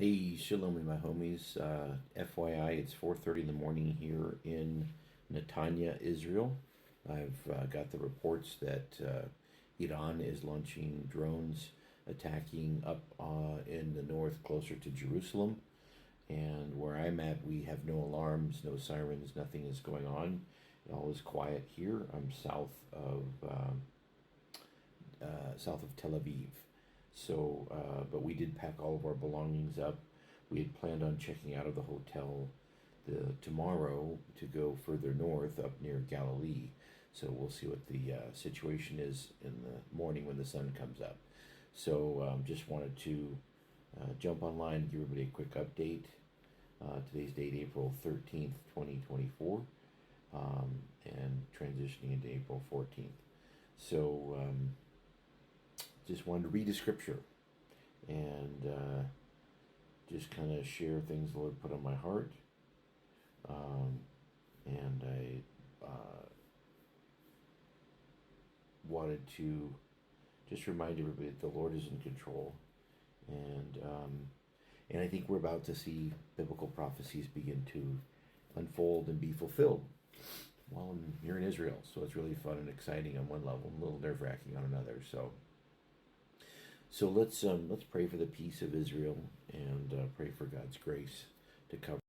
Hey, shalom, my homies. FYI, it's 4:30 in the morning here in Netanya, Israel. I've got the reports that Iran is launching drones attacking up in the north, closer to Jerusalem. And where I'm at, we have no alarms, no sirens, nothing is going on. All is quiet here. I'm south of Tel Aviv. So, but we did pack all of our belongings up. We had planned on checking out of the hotel tomorrow to go further north up near Galilee. So we'll see what the situation is in the morning when the sun comes up. So just wanted to jump online and give everybody a quick update. Today's date, April 13th, 2024, and transitioning into April 14th. So just wanted to read a scripture and just kind of share things the Lord put on my heart. And I wanted to just remind everybody that the Lord is in control. And I think we're about to see biblical prophecies begin to unfold and be fulfilled. Well, I'm here in Israel, so it's really fun and exciting on one level, a little nerve-wracking on another. So let's pray for the peace of Israel and pray for God's grace to cover